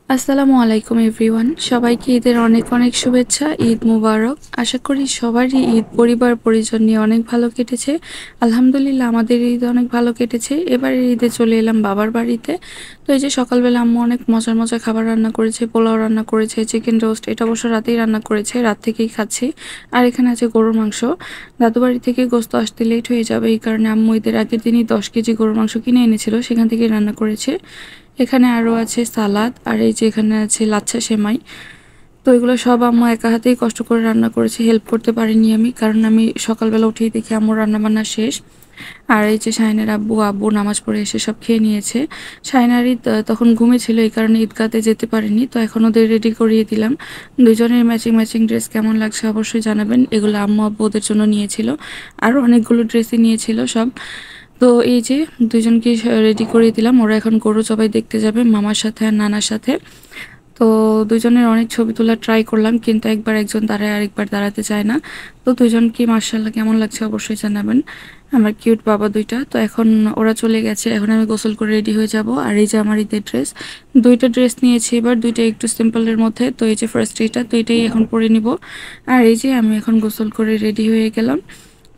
আসসালামু আলাইকুম এভরিওয়ান। সবাইকে ঈদের অনেক অনেক শুভেচ্ছা। ঈদ মুবারক। আশা করি সবারই ঈদ পরিবার পরিজন নিয়ে অনেক ভালো কেটেছে। আলহামদুলিল্লাহ আমাদের ঈদ অনেক ভালো কেটেছে। এবারের ঈদে চলে এলাম বাবার বাড়িতে। তো এই যে সকালবেলা আম্মু অনেক মজার মজার খাবার রান্না করেছে, পোলাও রান্না করেছে, চিকেন রোস্ট, এটা অবশ্য রাতেই রান্না করেছে, রাত থেকেই খাচ্ছি। আর এখানে আছে গরুর মাংস। দাদু বাড়ি থেকে গোস্ত আসতে লেট হয়ে যাবে, এই কারণে আম্মু ঈদের আগের দিনই 10 কেজি গরুর মাংস কিনে এনেছিল, সেখান থেকেই রান্না করেছে। এখানে আরও আছে সালাদ, আর এই যে এখানে আছে লাচ্ছা সেমাই। তো এগুলো সব আম্মু একা হাতেই কষ্ট করে রান্না করেছে, হেল্প করতে পারিনি আমি, কারণ আমি সকালবেলা উঠেই দেখি আম্মুর রান্নাবান্না শেষ। আর এই যে শাহিনের আব্বু নামাজ পড়ে এসে সব খেয়ে নিয়েছে। শাহিনার ঈদ তখন ঘুমিয়েছিল, এই কারণে ঈদগাতে যেতে পারিনি, তো এখন ওদের রেডি করিয়ে দিলাম। দুজনের ম্যাচিং ম্যাচিং ড্রেস কেমন লাগছে অবশ্যই জানাবেন। এগুলো আম্মু আব্বু ওদের জন্য নিয়েছিল, আরও অনেকগুলো ড্রেসই নিয়েছিল সব। তো এই যে দুজনকে রেডি করে দিলাম, ওরা এখন গরু জবাই দেখতে যাবে মামার সাথে আর নানার সাথে। তো দুজনের অনেক ছবি তোলা ট্রাই করলাম, কিন্তু একবার একজন দাঁড়ায় আরেকবার দাঁড়াতে চায় না। তো দুজনকে মার্শাল্লাহ কেমন লাগছে অবশ্যই জানাবেন, আমার কিউট বাবা দুইটা। তো এখন ওরা চলে গেছে, এখন আমি গোসল করে রেডি হয়ে যাব। আর এই যে আমার ঈদের ড্রেস, দুইটা ড্রেস নিয়েছি এবার, দুইটা একটু সিম্পলের মধ্যে। তো এই যে ফার্স্ট এইটা, তো এটাই এখন পরে নিব। আর এই যে আমি এখন গোসল করে রেডি হয়ে গেলাম।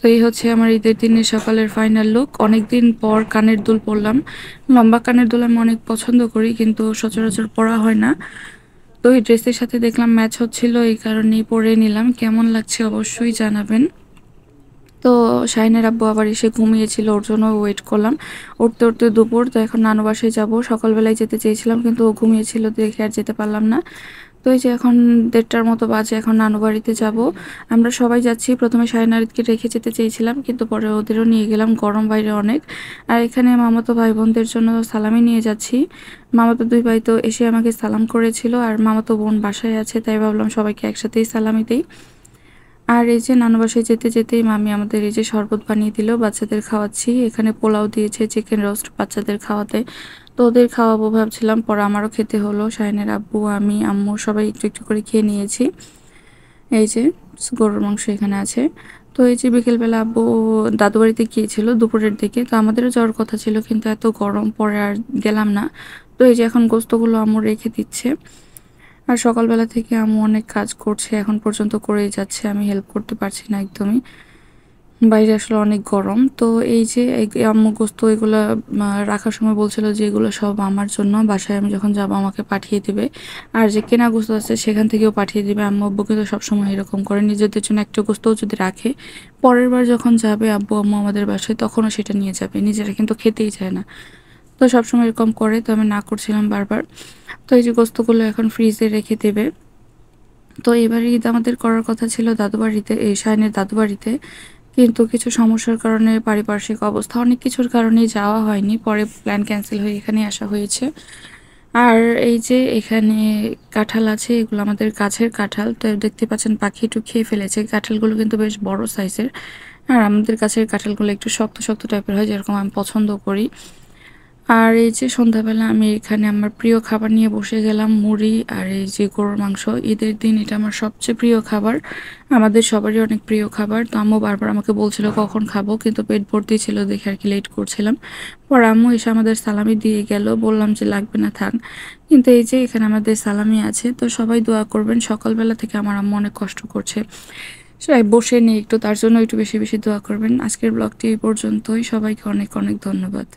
তো এই হচ্ছে আমার ঈদের দিনের সকালের ফাইনাল লুক। অনেকদিন পর কানের দুল পরলাম। লম্বা কানের দুল আমি অনেক পছন্দ করি, কিন্তু সচরাচর পরা হয় না। তো এই ড্রেসের সাথে দেখলাম ম্যাচ হচ্ছিল, এই কারণেই পরে নিলাম। কেমন লাগছে অবশ্যই জানাবেন। তো শাহিনের আব্বু আবার এসে ঘুমিয়েছিল, ওর জন্য ওয়েট করলাম। উঠতে উঠতে দুপুর, তো এখন নানু বাসায় যাবো। সকালবেলায় যেতে চেয়েছিলাম, কিন্তু ও ঘুমিয়েছিল দেখে আর যেতে পারলাম না। তো এই যে এখন 1:30টার মতো বাজে, এখন নানু বাড়িতে যাব। আমরা সবাই যাচ্ছি। প্রথমে শাহিনারিদকে রেখে যেতে চেয়েছিলাম, কিন্তু পরে ওদেরও নিয়ে গেলাম, গরম বাইরে অনেক। আর এখানে মামাতো ভাই বোনদের জন্য সালামি নিয়ে যাচ্ছি। মামাতো দুই ভাই তো এসে আমাকে সালাম করেছিল, আর মামাতো বোন বাসায় আছে, তাই ভাবলাম সবাইকে একসাথেই সালামি দেই। আর এই যে নানু বাসায় যেতে যেতেই মামি আমাদের এই যে শরবত বানিয়ে দিল, বাচ্চাদের খাওয়াচ্ছি। এখানে পোলাও দিয়েছে, চিকেন রোস্ট বাচ্চাদের খাওয়াতে। তো ওদের খাওয়াবো ভাবছিলাম, পরে আমারও খেতে হলো। শাহিনের আব্বু, আমি, আম্মু সবাই একটু একটু করে খেয়ে নিয়েছি। এই যে গরুর মাংস এখানে আছে। তো এই যে বিকেলবেলা আব্বু দাদু বাড়িতে গিয়েছিল দুপুরের দিকে, তো আমাদেরও যাওয়ার কথা ছিল, কিন্তু এত গরম পরে আর গেলাম না। তো এই যে এখন গোস্তগুলো আম্মু রেখে দিচ্ছে। আর সকালবেলা থেকে আম্মু অনেক কাজ করছে, এখন পর্যন্ত করেই যাচ্ছে, আমি হেল্প করতে পারছি না একদমই। বাইরে আসলে অনেক গরম। তো এই যে আম্মু গোস্ত এগুলা রাখার সময় বলছিল যে এগুলো সব আমার জন্য, বাসায় আমি যখন যাবো আমাকে পাঠিয়ে দিবে। আর যে কেনা গোস্ত আছে সেখান থেকেও পাঠিয়ে দিবে। আম্মু আব্বু কিন্তু সবসময় এরকম করে, নিজেদের জন্য একটা গোস্তও যদি রাখে, পরের বার যখন যাবে আব্বু আম্মু আমাদের বাসায় তখনও সেটা নিয়ে যাবে, নিজেরা কিন্তু খেতেই চায় না। তো সবসময় এরকম করে, তো আমি না করছিলাম বারবার। তো এই যে গোস্তগুলো এখন ফ্রিজে রেখে দেবে। তো এবারে ঈদ আমাদের করার কথা ছিল দাদু বাড়িতে, এই শাহিনের দাদু বাড়িতে, কিন্তু কিছু সমস্যার কারণে, পারিপার্শ্বিক অবস্থা, অনেক কিছুর কারণেই যাওয়া হয়নি। পরে প্ল্যান ক্যান্সেল হয়ে এখানে আসা হয়েছে। আর এই যে এখানে কাঁঠাল আছে, এগুলো আমাদের গাছের কাঁঠাল। তো দেখতে পাচ্ছেন পাখি একটু খেয়ে ফেলেছে। কাঁঠালগুলো কিন্তু বেশ বড় সাইজের। আর আমাদের গাছের কাঁঠালগুলো একটু শক্ত শক্ত টাইপের হয়, যেরকম আমি পছন্দ করি। আর এই যে সন্ধ্যাবেলা আমি এখানে আমার প্রিয় খাবার নিয়ে বসে গেলাম, মুড়ি আর এই যে গরুর মাংস। ঈদের দিন এটা আমার সবচেয়ে প্রিয় খাবার, আমাদের সবারই অনেক প্রিয় খাবার। তো আম্মু বারবার আমাকে বলছিল কখন খাবো, কিন্তু পেট ভর্তি ছিল দেখে আর কি লেট করছিলাম। পর আম্মু এসে আমাদের সালামি দিয়ে গেল, বললাম যে লাগবে না থাক। কিন্তু এই যে এখানে আমাদের সালামি আছে, তো সবাই দোয়া করবেন। সকালবেলা থেকে আমার আম্মু অনেক কষ্ট করছে, সবাই বসে নিয়ে একটু, তার জন্য একটু বেশি বেশি দোয়া করবেন। আজকের ব্লগটি এই পর্যন্তই, সবাইকে অনেক অনেক ধন্যবাদ।